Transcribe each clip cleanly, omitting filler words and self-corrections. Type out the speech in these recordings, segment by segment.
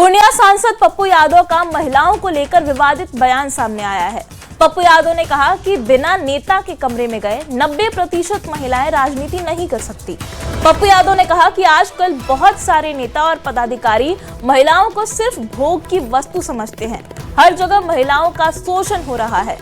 पूर्णिया सांसद पप्पू यादव का महिलाओं को लेकर विवादित बयान सामने आया है। पप्पू यादव ने कहा कि बिना नेता के कमरे में गए 90% महिलाएं राजनीति नहीं कर सकती। पप्पू यादव ने कहा कि आजकल बहुत सारे नेता और पदाधिकारी महिलाओं को सिर्फ भोग की वस्तु समझते हैं। हर जगह महिलाओं का शोषण हो रहा है।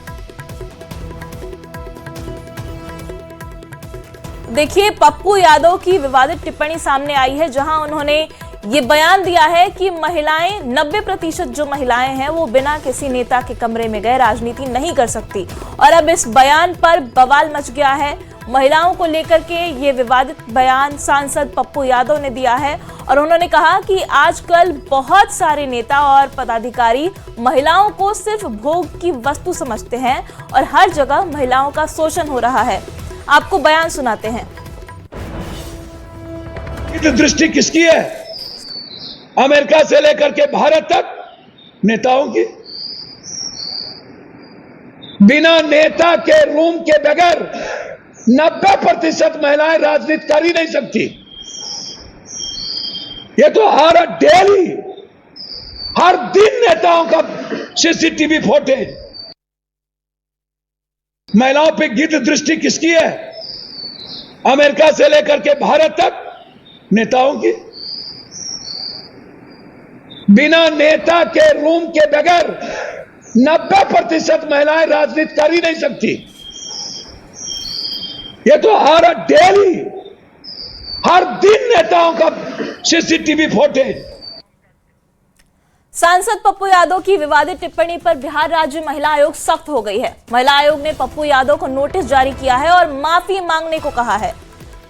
देखिए, पप्पू यादव की विवादित टिप्पणी सामने आई है, जहां उन्होंने ये बयान दिया है कि महिलाएं 90% जो महिलाएं हैं वो बिना किसी नेता के कमरे में गए राजनीति नहीं कर सकती। और अब इस बयान पर बवाल मच गया है। महिलाओं को लेकर के ये विवादित बयान सांसद पप्पू यादव ने दिया है और उन्होंने कहा कि आजकल बहुत सारे नेता और पदाधिकारी महिलाओं को सिर्फ भोग की वस्तु समझते हैं और हर जगह महिलाओं का शोषण हो रहा है। आपको बयान सुनाते हैं। दृष्टि किसकी है? अमेरिका से लेकर के भारत तक नेताओं की। बिना नेता के रूम के बगैर 90% महिलाएं राजनीति कर ही नहीं सकती। ये तो हर डेली, हर दिन नेताओं का सीसीटीवी फुटेज। महिलाओं पे गिद्ध दृष्टि किसकी है? अमेरिका से लेकर के भारत तक नेताओं की। बिना नेता के रूम के बगैर 90% महिलाएं राजनीति कर ही नहीं सकती। ये तो हर डेली, हर दिन नेताओं का सीसीटीवी फुटेज। सांसद पप्पू यादव की विवादित टिप्पणी पर बिहार राज्य महिला आयोग सख्त हो गई है। महिला आयोग ने पप्पू यादव को नोटिस जारी किया है और माफी मांगने को कहा है।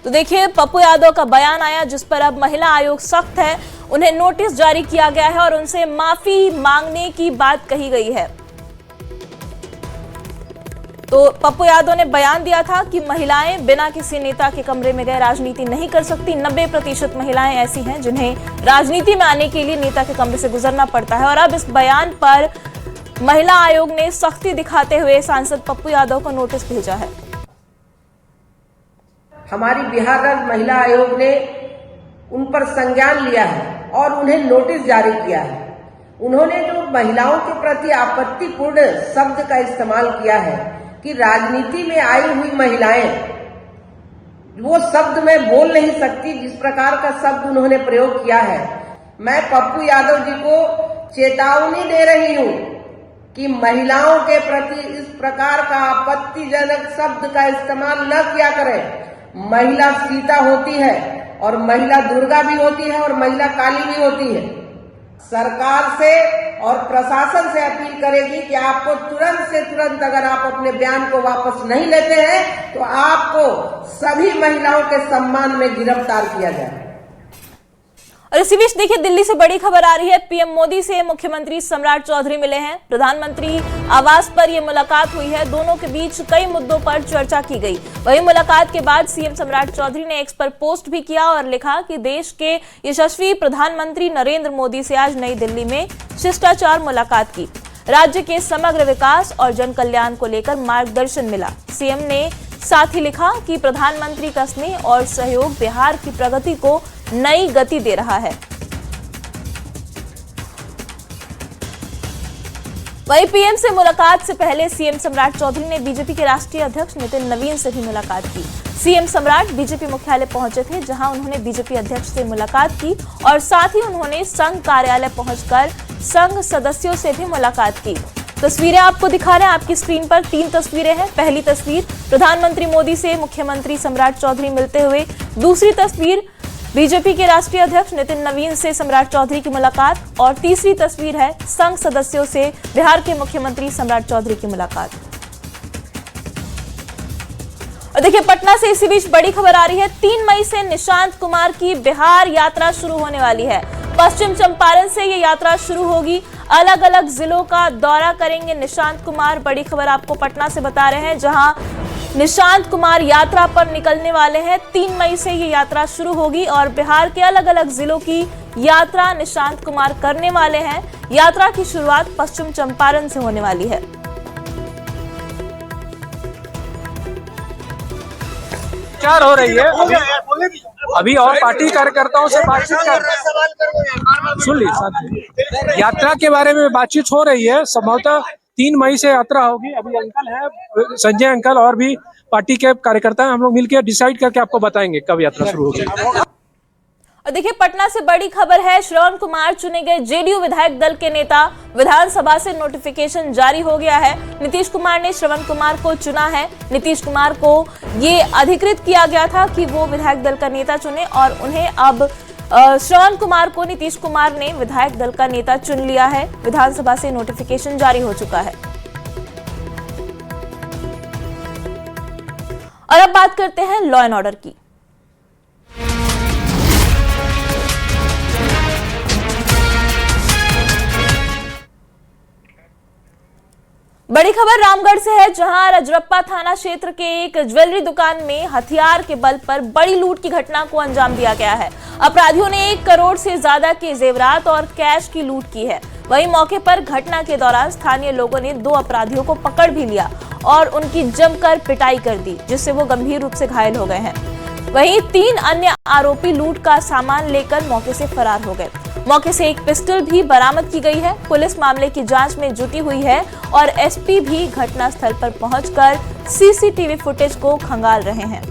तो देखिए, पप्पू यादव का बयान आया जिस पर अब महिला आयोग सख्त है। उन्हें नोटिस जारी किया गया है और उनसे माफी मांगने की बात कही गई है। तो पप्पू यादव ने बयान दिया था कि महिलाएं बिना किसी नेता के कमरे में गए राजनीति नहीं कर सकती। 90% महिलाएं ऐसी हैं जिन्हें राजनीति में आने के लिए नेता के कमरे से गुजरना पड़ता है। और अब इस बयान पर महिला आयोग ने सख्ती दिखाते हुए सांसद पप्पू यादव को नोटिस भेजा है। हमारी बिहार राज्य महिला आयोग ने उन पर संज्ञान लिया है और उन्हें नोटिस जारी किया है। उन्होंने जो महिलाओं के प्रति आपत्तिपूर्ण शब्द का इस्तेमाल किया है कि राजनीति में आई हुई महिलाएं, वो शब्द मैं बोल नहीं सकती, जिस प्रकार का शब्द उन्होंने प्रयोग किया है, मैं पप्पू यादव जी को चेतावनी दे रही हूं कि महिलाओं के प्रति इस प्रकार का आपत्तिजनक शब्द का इस्तेमाल न किया करें। महिला सीता होती है और महिला दुर्गा भी होती है और महिला काली भी होती है। सरकार से और प्रशासन से अपील करेगी कि आपको तुरंत से तुरंत, अगर आप अपने बयान को वापस नहीं लेते हैं तो आपको सभी महिलाओं के सम्मान में गिरफ्तार किया जाए। और इसी बीच देखिए, दिल्ली से बड़ी खबर आ रही है। पीएम मोदी से मुख्यमंत्री सम्राट चौधरी मिले हैं। प्रधानमंत्री आवास पर यह मुलाकात हुई है। दोनों के बीच कई मुद्दों पर चर्चा की गई। वहीं मुलाकात के बाद सीएम सम्राट चौधरी ने एक्स पर पोस्ट भी किया और लिखा कि देश के यशस्वी प्रधानमंत्री नरेंद्र मोदी से आज नई दिल्ली में शिष्टाचार मुलाकात की। राज्य के समग्र विकास और जन कल्याण को लेकर मार्गदर्शन मिला। सीएम ने साथ ही लिखा कि प्रधानमंत्री का स्नेह और सहयोग बिहार की प्रगति को नई गति दे रहा है। वहीं पीएम से मुलाकात से पहले सीएम सम्राट चौधरी ने बीजेपी के राष्ट्रीय अध्यक्ष नितिन नवीन से भी मुलाकात की। सीएम सम्राट बीजेपी मुख्यालय पहुंचे थे, जहां उन्होंने बीजेपी अध्यक्ष से मुलाकात की और साथ ही उन्होंने संघ कार्यालय पहुंचकर संघ सदस्यों से भी मुलाकात की। तस्वीरें आपको दिखा रहे हैं आपकी स्क्रीन पर। 3 तस्वीरें हैं। पहली तस्वीर प्रधानमंत्री मोदी से मुख्यमंत्री सम्राट चौधरी मिलते हुए। दूसरी तस्वीर बीजेपी के राष्ट्रीय अध्यक्ष नितिन नवीन से सम्राट चौधरी की मुलाकात। और तीसरी तस्वीर है संघ सदस्यों से बिहार के मुख्यमंत्री सम्राट चौधरी की मुलाकात। और देखिए, पटना से इसी बीच बड़ी खबर आ रही है। 3 मई से निशांत कुमार की बिहार यात्रा शुरू होने वाली है। पश्चिम चंपारण से ये यात्रा शुरू होगी। अलग अलग जिलों का दौरा करेंगे निशांत कुमार। बड़ी खबर आपको पटना से बता रहे हैं, जहां निशांत कुमार यात्रा पर निकलने वाले हैं। 3 मई से ये यात्रा शुरू होगी और बिहार के अलग अलग जिलों की यात्रा निशांत कुमार करने वाले हैं। यात्रा की शुरुआत पश्चिम चंपारण से होने वाली है। प्रचार हो रही है अभी और पार्टी कार्यकर्ताओं से बातचीत कर सुन ली साहब, यात्रा के बारे में बातचीत हो रही है। संभवतः 3 मई से यात्रा होगी। अभी अंकल है संजय अंकल और भी पार्टी के कार्यकर्ता हैं, हम लोग मिलकर डिसाइड करके आपको बताएंगे कब यात्रा शुरू होगी। और देखिए पटना से बड़ी खबर है, श्रवण कुमार चुने गए जेडीयू विधायक दल के नेता। विधानसभा से नोटिफिकेशन जारी हो गया है। नीतीश कुमार ने श्रवण कुमार को चुना है। नीतीश कुमार को ये अधिकृत किया गया था कि वो विधायक दल का नेता चुने और उन्हें अब श्रवण कुमार को नीतीश कुमार ने विधायक दल का नेता चुन लिया है। विधानसभा से नोटिफिकेशन जारी हो चुका है। और अब बात करते हैं लॉ एंड ऑर्डर की। बड़ी खबर रामगढ़ से है, जहां रजरप्पा थाना क्षेत्र के एक ज्वेलरी दुकान में हथियार के बल पर बड़ी लूट की घटना को अंजाम दिया गया है। अपराधियों ने 1 करोड़ से ज्यादा के जेवरात और कैश की लूट की है। वहीं मौके पर घटना के दौरान स्थानीय लोगों ने 2 अपराधियों को पकड़ भी लिया और उनकी जमकर पिटाई कर दी, जिससे वो गंभीर रूप से घायल हो गए हैं। वहीं 3 अन्य आरोपी लूट का सामान लेकर मौके से फरार हो गए। मौके से एक पिस्टल भी बरामद की गई है। पुलिस मामले की जांच में जुटी हुई है और एसपी भी घटनास्थल पर पहुंचकर सीसीटीवी फुटेज को खंगाल रहे हैं।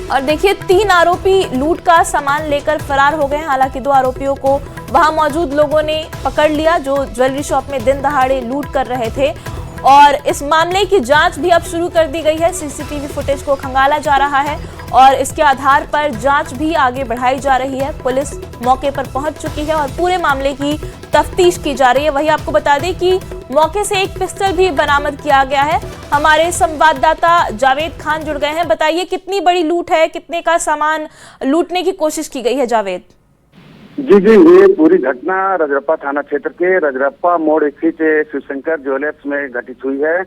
और देखिए 3 आरोपी लूट का सामान लेकर फरार हो गए। हालांकि 2 आरोपियों को वहां मौजूद लोगों ने पकड़ लिया, जो ज्वेलरी शॉप में दिन दहाड़े लूट कर रहे थे। और इस मामले की जांच भी अब शुरू कर दी गई है। सीसीटीवी फुटेज को खंगाला जा रहा है और इसके आधार पर जांच भी आगे बढ़ाई जा रही है। पुलिस मौके पर पहुंच चुकी है और पूरे मामले की तफ्तीश की जा रही है। वहीं आपको बता दें कि मौके से एक पिस्टल भी बरामद किया गया है। हमारे संवाददाता जावेद खान जुड़ गए हैं। बताइए कितनी बड़ी लूट है, कितने का सामान लूटने की कोशिश की गई है जावेद? जी, ये पूरी घटना रजरप्पा थाना क्षेत्र के रजरप्पा मोड़ स्थित शिवशंकर ज्वेलर्स में घटित हुई है।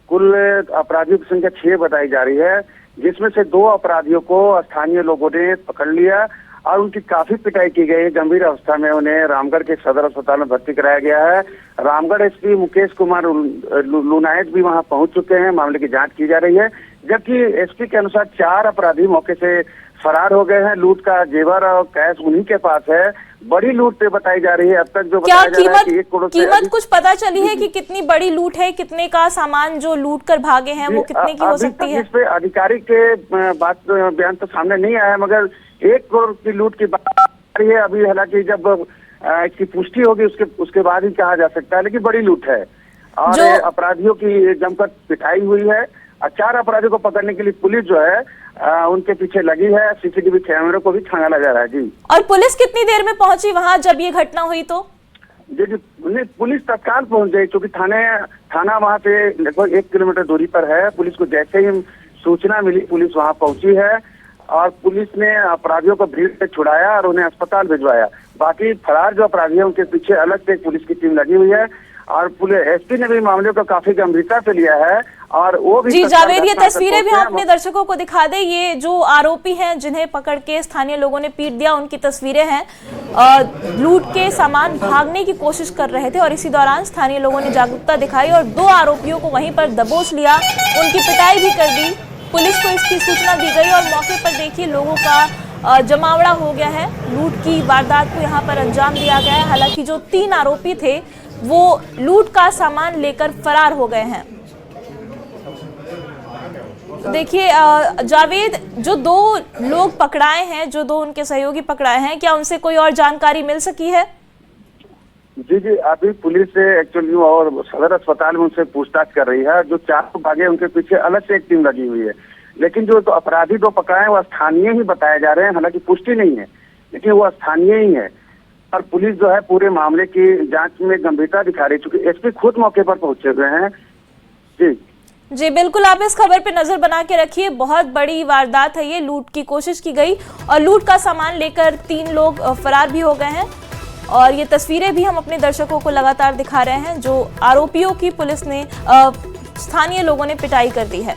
कुल अपराधियों की संख्या 6 बताई जा रही है, जिसमें से 2 अपराधियों को स्थानीय लोगों ने पकड़ लिया और उनकी काफी पिटाई की गई। गंभीर अवस्था में उन्हें रामगढ़ के सदर अस्पताल में भर्ती कराया गया है। रामगढ़ एसपी मुकेश कुमार लुनायत भी वहां पहुंच चुके हैं। मामले की जांच की जा रही है, जबकि एसपी के अनुसार 4 अपराधी मौके से फरार हो गए हैं। लूट का जेवर और कैश उन्हीं के पास है। बड़ी लूट बताई जा रही है। अब तक जो बताया जा रहा है कि 1 करोड़ से कीमत कुछ पता चली है कि कितनी बड़ी लूट है, कितने का सामान जो लूट कर भागे हैं वो कितने की हो सकती है? इस पे आधिकारिक के बात बयान तो सामने नहीं आया, मगर 1 करोड़ की लूट की बात आ रही है। अभी हालांकि जब इसकी पुष्टि होगी उसके बाद ही कहा जा सकता है, लेकिन बड़ी लूट है और अपराधियों की जमकर पिटाई हुई है। 4 अपराधियों को पकड़ने के लिए पुलिस जो है उनके पीछे लगी है। सीसीटीवी कैमरे को भी खंगाला जा रहा है। जी, और पुलिस कितनी देर में पहुंची वहां जब ये घटना हुई? तो जी पुलिस तत्काल पहुंच गई, क्योंकि थाना वहां से लगभग 1 किलोमीटर दूरी पर है। पुलिस को जैसे ही सूचना मिली पुलिस वहां पहुंची है और पुलिस ने अपराधियों को भीड़ से छुड़ाया और उन्हें अस्पताल भिजवाया। बाकी फरार जो अपराधी है उनके पीछे अलग से पुलिस की टीम लगी हुई है और पुलिस एसपी ने भी मामले को काफी गंभीरता से लिया है और वो भी। जी जावेद, ये तस्वीरें भी हम अपने दर्शकों को दिखा दे। ये जो आरोपी हैं जिन्हें पकड़ के स्थानीय लोगों ने पीट दिया, उनकी तस्वीरें हैं। लूट के सामान भागने की कोशिश कर रहे थे और इसी दौरान स्थानीय लोगों ने जागरूकता दिखाई और 2 आरोपियों को वहीं पर दबोच लिया, उनकी पिटाई भी कर दी। पुलिस को इसकी सूचना दी गई और मौके पर देखिए लोगों का जमावड़ा हो गया है। लूट की वारदात को यहाँ पर अंजाम दिया गया है। हालांकि जो 3 आरोपी थे वो लूट का सामान लेकर फरार हो गए हैं। देखिए जावेद, जो 2 लोग पकड़ाए हैं, जो 2 उनके सहयोगी पकड़ाए हैं, क्या उनसे कोई और जानकारी मिल सकी है? जी, अभी पुलिस एक्चुअली और सदर अस्पताल में उनसे पूछताछ कर रही है। जो 4 भागे उनके पीछे अलग से एक टीम लगी हुई है, लेकिन जो अपराधी 2 पकड़ाए वो स्थानीय ही बताए जा रहे हैं। हालांकि पुष्टि नहीं है, लेकिन वो स्थानीय ही है और पुलिस जो है पूरे मामले की जांच में गंभीरता दिखा रही है, चूंकि एसपी खुद मौके पर पहुंचे हुए हैं। जी बिल्कुल, आप इस खबर पे नजर बना के रखिए। बहुत बड़ी वारदात है ये, लूट की कोशिश की गई और लूट का सामान लेकर 3 लोग फरार भी हो गए हैं। और ये तस्वीरें भी हम अपने दर्शकों को लगातार दिखा रहे हैं, जो आरोपियों की पुलिस ने स्थानीय लोगों ने पिटाई कर दी है।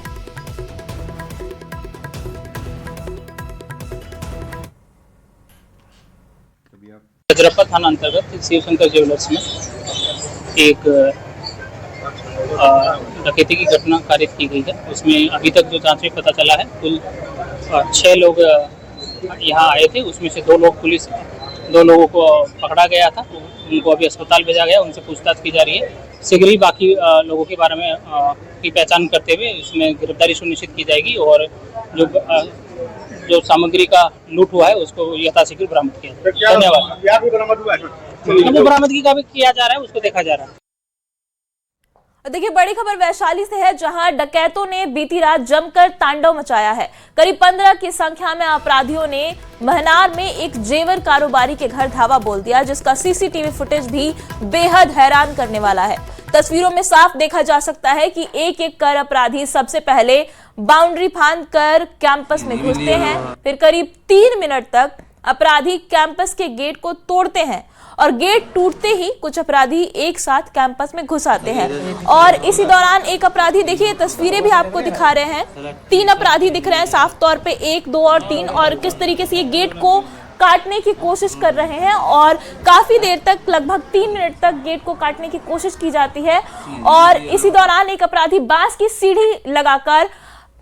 रजरप्पा थाना अंतर्गत शिवशंकर ज्वेलर्स में एक डकैती की घटना कारित की गई है। उसमें अभी तक जो जांच में पता चला है कुल 6 लोग यहाँ आए थे, उसमें से 2 लोगों को पकड़ा गया था, उनको अभी अस्पताल भेजा गया, उनसे पूछताछ की जा रही है। शीघ्र ही बाकी लोगों के बारे में की पहचान करते हुए इसमें गिरफ्तारी सुनिश्चित की जाएगी और जो सामग्री का लूट हुआ है उसको यथाशीघ्र बरामद किया जाएगा। धन्यवाद। बरामदगी का भी किया जा रहा है, उसको देखा जा रहा है। देखिए, बड़ी खबर वैशाली से है, जहां डकैतों ने बीती रात जमकर तांडव मचाया है। करीब 15 की संख्या में अपराधियों ने महनार में एक जेवर कारोबारी के घर धावा बोल दिया, जिसका सीसीटीवी फुटेज भी बेहद हैरान करने वाला है। तस्वीरों में साफ देखा जा सकता है कि एक एक कर अपराधी सबसे पहले बाउंड्री फांद कर कैंपस में घुसते हैं, फिर करीब 3 मिनट तक अपराधी कैंपस के गेट को तोड़ते हैं और गेट टूटते ही कुछ अपराधी एक साथ कैंपस में घुस आते हैं। और इसी दौरान एक अपराधी, देखिए तस्वीरें भी आपको दिखा रहे हैं, 3 अपराधी दिख रहे हैं साफ तौर पे, 1, 2 और 3, और किस तरीके से ये गेट को काटने की कोशिश कर रहे हैं और काफी देर तक, लगभग 3 मिनट तक गेट को काटने की कोशिश की जाती है। और इसी दौरान एक अपराधी बांस की सीढ़ी लगाकर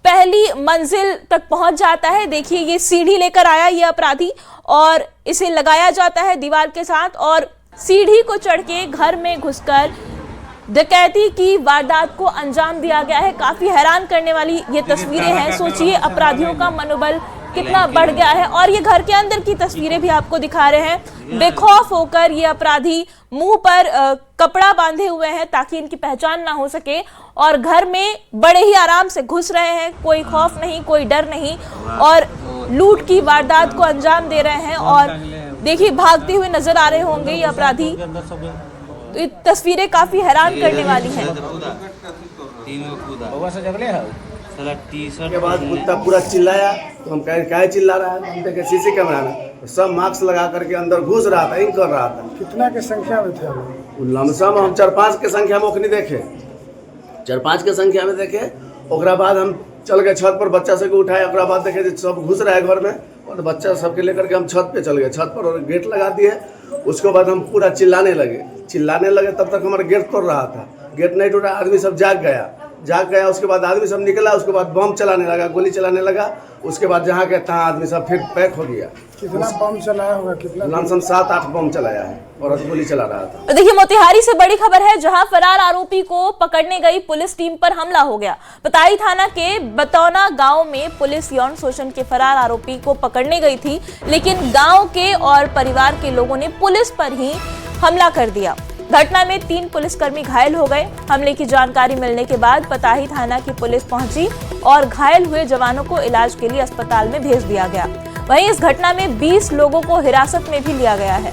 पहली मंजिल तक पहुंच जाता है। देखिए, ये सीढ़ी लेकर आया ये अपराधी और इसे लगाया जाता है दीवार के साथ और सीढ़ी को चढ़ के घर में घुसकर डकैती की वारदात को अंजाम दिया गया है। काफी हैरान करने वाली ये तस्वीरें हैं। सोचिए अपराधियों का मनोबल कितना बढ़ गया है। और ये घर के अंदर की तस्वीरें भी आपको दिखा रहे हैं। बेखौफ होकर ये अपराधी मुंह पर कपड़ा बांधे हुए हैं ताकि इनकी पहचान ना हो सके और घर में बड़े ही आराम से घुस रहे हैं, कोई खौफ नहीं, कोई डर नहीं, और लूट की वारदात को अंजाम दे रहे हैं। और देखिए, भागते हुए नजर आ रहे होंगे ये अपराधी। तो ये तस्वीरें काफी हैरान करने वाली हैं। के बाद कुत्ता पूरा चिल्लाया तो हम कहे क्या चिल्ला रहा है, हम देखे सीसी कैमरा में तो सब मास्क लगा करके अंदर घुस रहा था, इन कर रहा था। कितना के संख्या में थे? लमसम हम 4-5 के संख्या में ओखनी देखे, 4-5 के संख्या में देखे। ओकरा बाद हम चल गए छत पर, बच्चा सबके उठाए। ओकरा बाद देखे सब घुस रहा है घर में और बच्चा सबके लेकर के हम छत पे चल गए, छत पर और गेट लगा दिए। उसके बाद हम पूरा चिल्लाने लगे। तब तक हमारा गेट तोड़ रहा था, गेट नहीं टूटा, आदमी सब जाग गया। उसके बाद आदमी सब निकला, उसके बाद बम चलाने लगा, गोली चलाने लगा। उसके बाद जहाँ के तहाँ आदमी सब फिर पैक हो गया। कितना बम चलाया होगा? कितना? लमसम 7-8 बम चलाया है और गोली चला रहा था। देखिए, मोतिहारी से बड़ी खबर है, जहां फरार आरोपी को पकड़ने गई पुलिस टीम पर हमला हो गया। पताई थाना के बतौना गांव में पुलिस यौन शोषण के फरार आरोपी को पकड़ने गई थी, लेकिन गांव के और परिवार के लोगों ने पुलिस पर ही हमला कर दिया। घटना में 3 पुलिसकर्मी घायल हो गए। हमले की जानकारी मिलने के बाद पताही थाना की पुलिस पहुंची और घायल हुए जवानों को इलाज के लिए अस्पताल में भेज दिया गया। वहीं इस घटना में 20 लोगों को हिरासत में भी लिया गया है।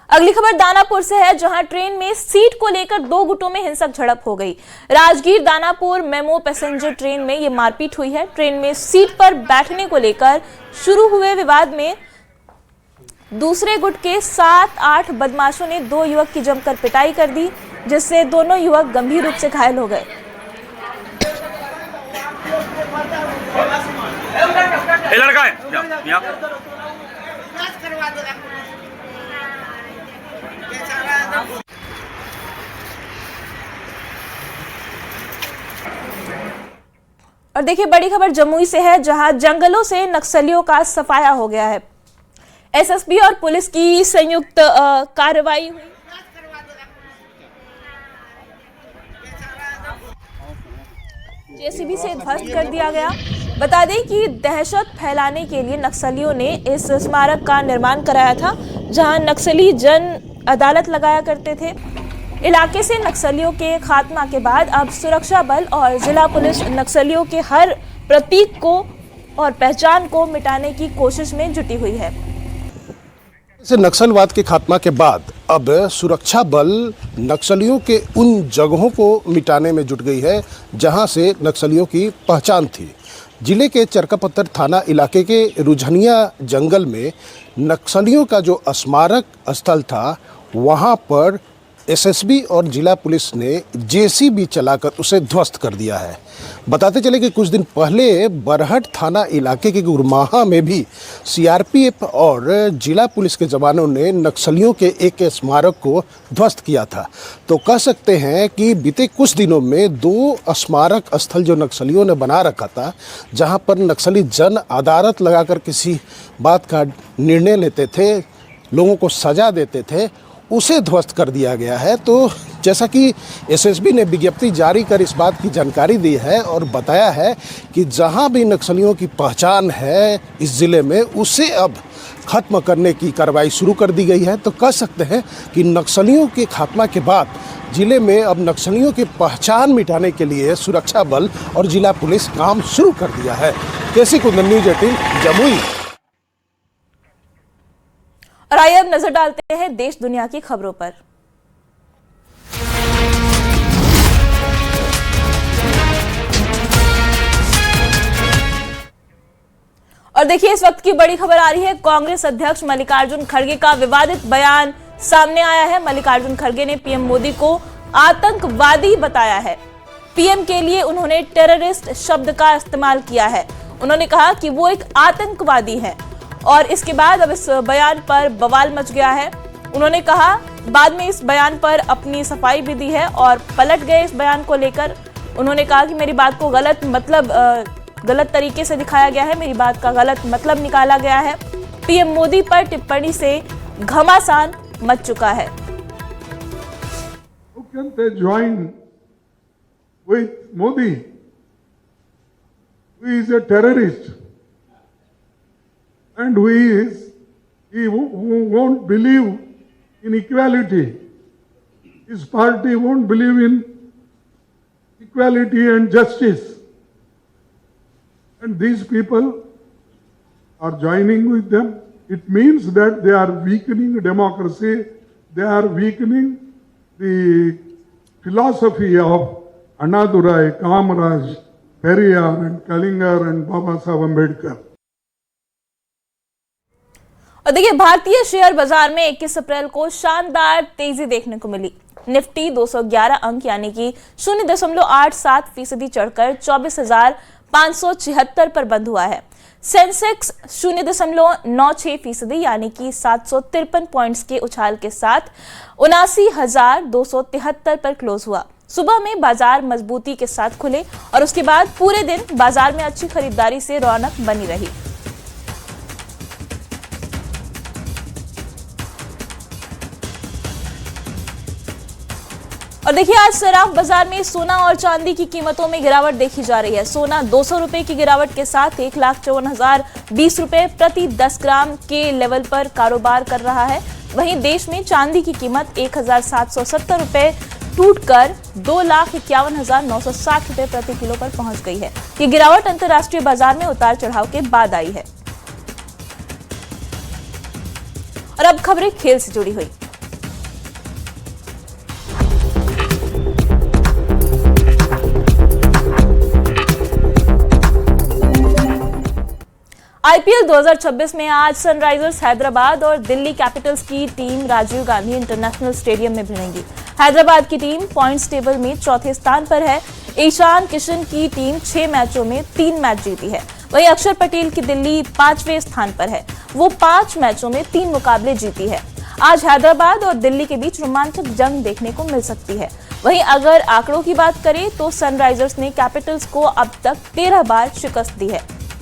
अगली खबर दानापुर से है, जहां ट्रेन में सीट को लेकर 2 गुटों में हिंसक झड़प हो गई। Rajgir Danapur memo passenger train में ये मारपीट हुई है। ट्रेन में सीट पर बैठने को लेकर शुरू हुए विवाद में दूसरे गुट के 7-8 बदमाशों ने 2 युवक की जमकर पिटाई कर दी, जिससे दोनों युवक गंभीर रूप से घायल हो गए। लड़का है और देखिए, बड़ी खबर जमुई से है, जहां जंगलों से नक्सलियों का सफाया हो गया है। एसएसबी और पुलिस की संयुक्त कार्रवाई हुई। जेसीबी से ध्वस्त कर दिया गया। बता दें कि दहशत फैलाने के लिए नक्सलियों ने इस स्मारक का निर्माण कराया था, जहां नक्सली जन अदालत लगाया करते थे। इलाके से नक्सलियों के खात्मा के बाद अब सुरक्षा बल और जिला पुलिस नक्सलियों के हर प्रतीक को और पहचान को मिटाने की कोशिश में जुटी हुई है। से नक्सलवाद के खात्मा के बाद अब सुरक्षा बल नक्सलियों के उन जगहों को मिटाने में जुट गई है जहां से नक्सलियों की पहचान थी। जिले के चरकापत्थर थाना इलाके के रुझनिया जंगल में नक्सलियों का जो स्मारक स्थल था, वहां पर एसएसबी और जिला पुलिस ने जेसीबी चलाकर उसे ध्वस्त कर दिया है। बताते चले कि कुछ दिन पहले बरहट थाना इलाके के गुरमाहा में भी सीआरपीएफ और जिला पुलिस के जवानों ने नक्सलियों के एक स्मारक को ध्वस्त किया था। तो कह सकते हैं कि बीते कुछ दिनों में 2 स्मारक स्थल जो नक्सलियों ने बना रखा था, जहां पर नक्सली जन अदालत लगाकर किसी बात का निर्णय लेते थे, लोगों को सजा देते थे, उसे ध्वस्त कर दिया गया है। तो जैसा कि एसएसबी ने विज्ञप्ति जारी कर इस बात की जानकारी दी है और बताया है कि जहां भी नक्सलियों की पहचान है इस ज़िले में, उसे अब खत्म करने की कार्रवाई शुरू कर दी गई है। तो कह सकते हैं कि नक्सलियों के खात्मा के बाद जिले में अब नक्सलियों की पहचान मिटाने के लिए सुरक्षा बल और जिला पुलिस काम शुरू कर दिया है। केसी कुंदन, न्यूज़ 18, जमुई। और आइए अब नजर डालते हैं देश दुनिया की खबरों पर। और देखिए इस वक्त की बड़ी खबर आ रही है। कांग्रेस अध्यक्ष मल्लिकार्जुन खड़गे का विवादित बयान सामने आया है। मल्लिकार्जुन खड़गे ने पीएम मोदी को आतंकवादी बताया है। पीएम के लिए उन्होंने टेररिस्ट शब्द का इस्तेमाल किया है। उन्होंने कहा कि वो एक आतंकवादी है और इसके बाद अब इस बयान पर बवाल मच गया है। उन्होंने कहा, बाद में इस बयान पर अपनी सफाई भी दी है और पलट गए इस बयान को लेकर। उन्होंने कहा कि मेरी बात को गलत तरीके से दिखाया गया है, मेरी बात का गलत मतलब निकाला गया है। पीएम मोदी पर टिप्पणी से घमासान मच चुका है। How can they join with Modi, who is a terrorist and who won't believe in equality. His party won't believe in equality and justice. And these people are joining with them. It means that they are weakening democracy. They are weakening the philosophy of Annadurai, Kamaraj, Periyar and Kalingar and Baba Saheb Ambedkar. और देखिए भारतीय share बाजार में 21 अप्रैल को शानदार तेजी देखने को मिली। निफ्टी 211 अंक यानी कि 0.87% चढ़कर 24,576 पर बंद हुआ है। सेंसेक्स 0.96% यानी कि 753 पॉइंट्स के उछाल के साथ 79,273 पर क्लोज हुआ। सुबह में बाजार मजबूती के साथ खुले और उसके बाद पूरे दिन बाजार में अच्छी खरीदारी से रौनक बनी रही। और देखिए आज सराफ बाजार में सोना और चांदी की कीमतों में गिरावट देखी जा रही है। सोना 200 रुपए की गिरावट के साथ 1,54,020 रुपए प्रति 10 ग्राम के लेवल पर कारोबार कर रहा है। वहीं देश में चांदी की कीमत 1,770 रुपए टूटकर 2,51,960 रुपए प्रति किलो पर पहुंच गई है। ये गिरावट अंतर्राष्ट्रीय बाजार में उतार चढ़ाव के बाद आई है। और अब खबरें खेल से जुड़ी हुई। आईपीएल 2026 में आज सनराइजर्स हैदराबाद और दिल्ली कैपिटल्स की team Rajiv Gandhi international stadium में भिड़ेंगी। हैदराबाद की टीम पॉइंट्स टेबल में चौथे स्थान पर है। ईशान किशन की टीम 6 मैचों में 3 मैच जीती है। वहीं अक्षर पटेल की दिल्ली 5वें स्थान पर है। वो 5 मैचों में 3 मुकाबले जीती है। आज हैदराबाद और दिल्ली के बीच रोमांचक जंग देखने को मिल सकती है। वहीं अगर आंकड़ों की बात करें तो सनराइजर्स ने कैपिटल्स को अब तक 13 बार शिकस्त दी है।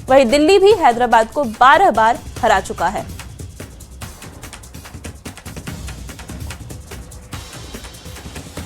वहीं दिल्ली भी हैदराबाद को 12 बार हरा चुका है।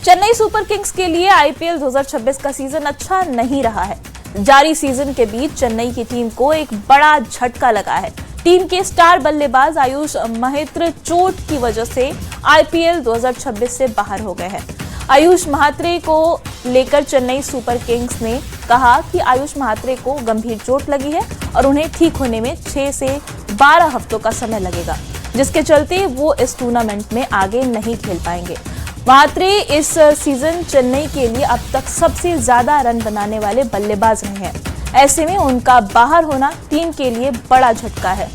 चेन्नई सुपर किंग्स के लिए आईपीएल 2026 का सीजन अच्छा नहीं रहा है। जारी सीजन के बीच चेन्नई की टीम को एक बड़ा झटका लगा है। टीम के स्टार बल्लेबाज आयुष महात्रे चोट की वजह से आईपीएल 2026 से बाहर हो गए हैं। आयुष महात्रे को लेकर चेन्नई सुपर किंग्स ने कहा कि आयुष महात्रे को गंभीर चोट लगी है और उन्हें ठीक होने में 6 से 12 हफ्तों का समय लगेगा, जिसके चलते वो इस टूर्नामेंट में आगे नहीं खेल पाएंगे। महात्रे इस सीजन चेन्नई के लिए अब तक सबसे ज्यादा रन बनाने वाले बल्लेबाज रहे हैं। ऐसे में उनका बाहर होना टीम के लिए बड़ा झटका है।